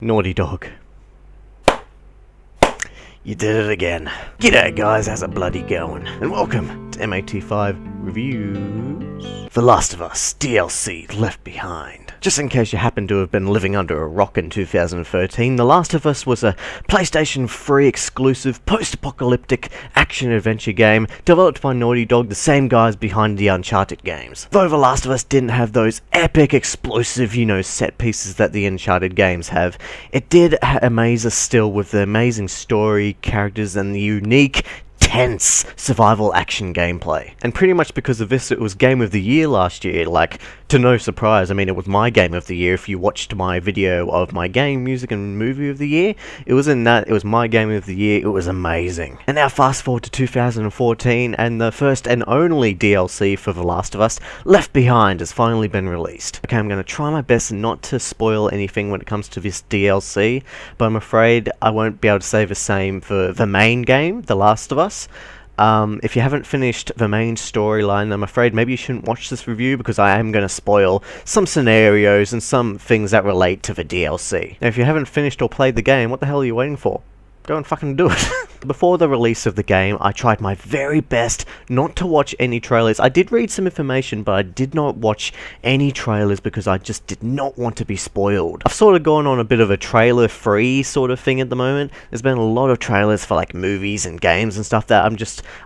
Naughty Dog. You did it again. G'day guys, how's it bloody going? And welcome to MAT5 Reviews. The Last of Us DLC Left Behind. Just in case you happen to have been living under a rock in 2013, The Last of Us was a PlayStation 3 exclusive post-apocalyptic action-adventure game developed by Naughty Dog, the same guys behind the Uncharted games. Though The Last of Us didn't have those epic, explosive, set pieces that the Uncharted games have, it did amaze us still with the amazing story, characters, and the unique, tense survival action gameplay. And pretty much because of this, it was Game of the Year last year, to no surprise. I mean, it was my Game of the Year. If you watched my video of my game, music, and movie of the year, it was my Game of the Year. It was amazing. And now fast forward to 2014, and the first and only DLC for The Last of Us, Left Behind, has finally been released. Okay, I'm going to try my best not to spoil anything when it comes to this DLC, but I'm afraid I won't be able to say the same for the main game, The Last of Us. If you haven't finished the main storyline, I'm afraid maybe you shouldn't watch this review because I am going to spoil some scenarios and some things that relate to the DLC. Now, if you haven't finished or played the game, what the hell are you waiting for? Go and fucking do it. Before the release of the game, I tried my very best not to watch any trailers. I did read some information, but I did not watch any trailers because I just did not want to be spoiled. I've sort of gone on a bit of a trailer-free sort of thing at the moment. There's been a lot of trailers for movies and games and stuff that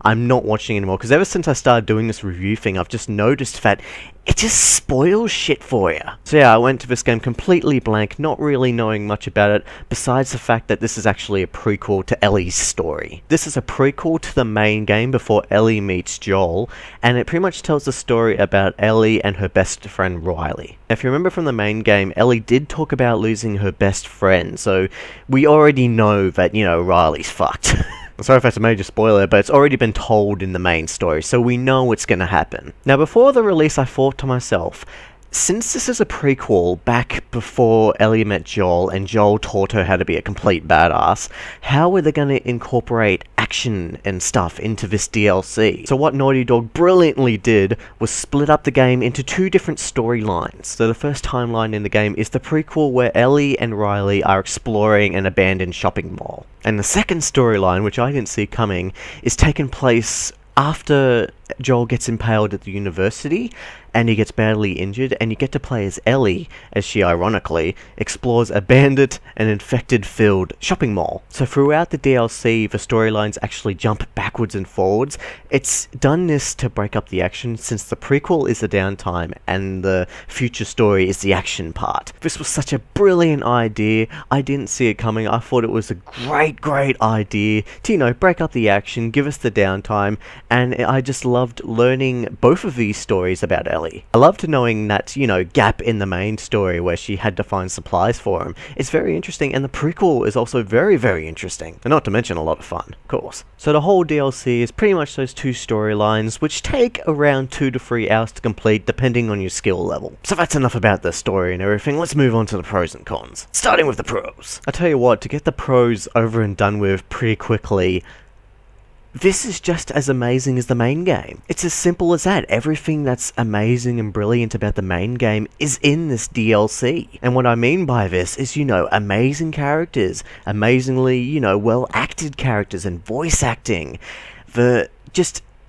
I'm not watching anymore, because ever since I started doing this review thing, I've just noticed that it just spoils shit for you. So yeah, I went to this game completely blank, not really knowing much about it, besides the fact that this is actually a prequel to Ellie's story. This is a prequel to the main game before Ellie meets Joel, and it pretty much tells the story about Ellie and her best friend Riley. Now, if you remember from the main game, Ellie did talk about losing her best friend, so we already know that, Riley's fucked. Sorry if that's a major spoiler, but it's already been told in the main story, so we know what's going to happen. Now, before the release, I thought to myself, since this is a prequel back before Ellie met Joel and Joel taught her how to be a complete badass, how are they going to incorporate action and stuff into this DLC? So what Naughty Dog brilliantly did was split up the game into two different storylines. So the first timeline in the game is the prequel where Ellie and Riley are exploring an abandoned shopping mall. And the second storyline, which I didn't see coming, is taking place after Joel gets impaled at the university and he gets badly injured, and you get to play as Ellie as she ironically explores a bandit and infected-filled shopping mall. So throughout the DLC, the storylines actually jump backwards and forwards. It's done this to break up the action, since the prequel is the downtime and the future story is the action part. This was such a brilliant idea. I didn't see it coming. I thought it was a great idea to, break up the action, give us the downtime, and I just loved learning both of these stories about Ellie. I loved knowing that, gap in the main story where she had to find supplies for him. It's very interesting, and the prequel is also very, very interesting. And not to mention a lot of fun, of course. So the whole DLC is pretty much those two storylines, which take around 2 to 3 hours to complete, depending on your skill level. So that's enough about the story and everything. Let's move on to the pros and cons. Starting with the pros. I tell you what, to get the pros over and done with pretty quickly, this is just as amazing as the main game. It's as simple as that. Everything that's amazing and brilliant about the main game is in this DLC. And what I mean by this is, amazing characters, amazingly, well-acted characters and voice acting.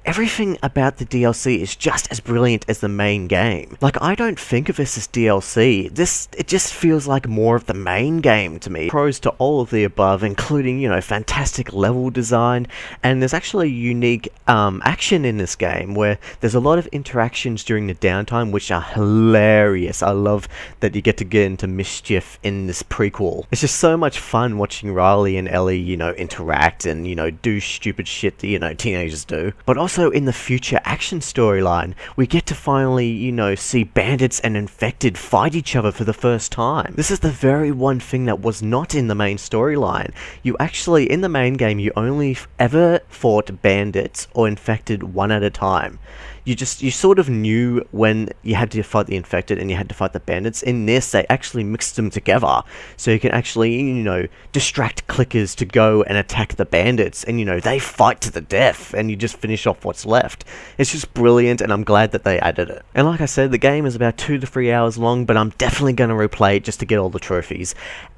Everything about the DLC is just as brilliant as the main game. I don't think of this as DLC. It just feels like more of the main game to me. Pros to all of the above, including, fantastic level design, and there's actually unique action in this game where there's a lot of interactions during the downtime which are hilarious. I love that you get to get into mischief in this prequel. It's just so much fun watching Riley and Ellie, interact and, do stupid shit that, teenagers do. But also in the future action storyline, we get to finally, see bandits and infected fight each other for the first time. This is the very one thing that was not in the main storyline. You actually, in the main game, you only ever fought bandits or infected one at a time. You sort of knew when you had to fight the infected and you had to fight the bandits. In this, they actually mixed them together, so you can actually, distract clickers to go and attack the bandits, and, they fight to the death, and you just finish off what's left. It's just brilliant, and I'm glad that they added it. And like I said, the game is about 2 to 3 hours long, but I'm definitely going to replay it just to get all the trophies.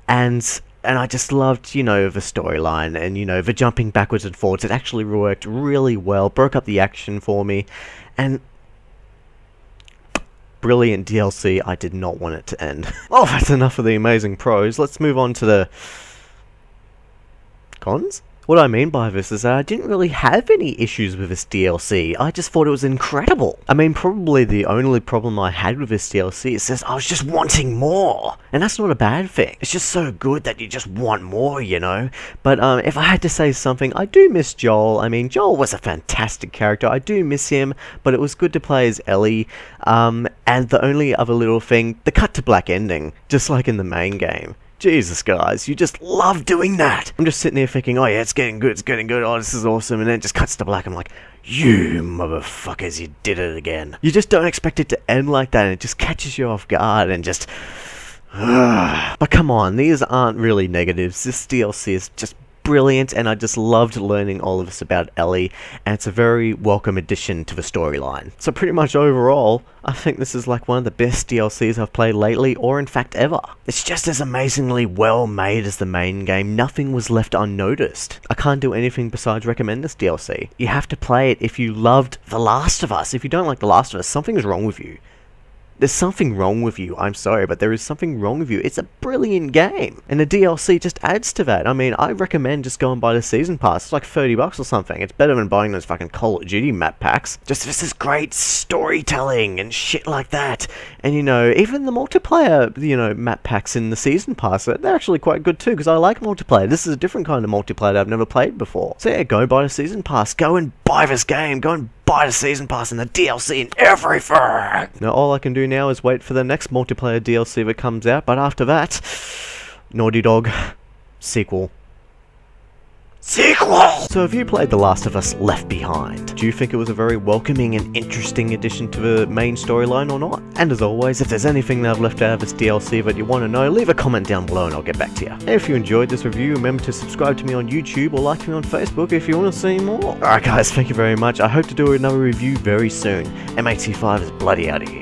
And I just loved, you know, the storyline and, you know, the jumping backwards and forwards. It actually worked really well, broke up the action for me, and brilliant DLC. I did not want it to end. Well, that's enough of the amazing pros. Let's move on to the cons? What I mean by this is that I didn't really have any issues with this DLC. I just thought it was incredible. I mean, probably the only problem I had with this DLC is that I was just wanting more. And that's not a bad thing. It's just so good that you just want more, you know? But if I had to say something, I do miss Joel. I mean, Joel was a fantastic character. I do miss him, but it was good to play as Ellie. And the only other little thing, the cut to black ending, just like in the main game. Jesus, guys, you just love doing that. I'm just sitting there thinking, oh yeah, it's getting good, oh, this is awesome, and then it just cuts to black. I'm like, you motherfuckers, you did it again. You just don't expect it to end like that, and it just catches you off guard, and just... But come on, these aren't really negatives. This DLC is just brilliant, and I just loved learning all of this about Ellie, and it's a very welcome addition to the storyline. So pretty much overall, I think this is like one of the best DLCs I've played lately, or in fact ever. It's just as amazingly well made as the main game. Nothing was left unnoticed. I can't do anything besides recommend this DLC. You have to play it if you loved The Last of Us. If you don't like The Last of Us, something is wrong with you. There's something wrong with you, I'm sorry, but there is something wrong with you. It's a brilliant game, and the DLC just adds to that. I mean, I recommend just going buy the season pass. It's like $30 or something. It's better than buying those fucking Call of Duty map packs. Just this is great storytelling and shit like that. And you know, even the multiplayer, you know, map packs in the season pass, they're actually quite good too, because I like multiplayer. This is a different kind of multiplayer that I've never played before. So yeah, go buy the season pass. Go and buy this game. Go and buy the season pass and the DLC and everything. Now all I can do now is wait for the next multiplayer DLC that comes out, but after that, Naughty Dog, sequel. So have you played The Last of Us Left Behind? Do you think it was a very welcoming and interesting addition to the main storyline or not? And as always, if there's anything that I've left out of this DLC that you want to know, leave a comment down below and I'll get back to you. And if you enjoyed this review, remember to subscribe to me on YouTube or like me on Facebook if you want to see more. Alright guys, thank you very much. I hope to do another review very soon. MAT5 is bloody out of here.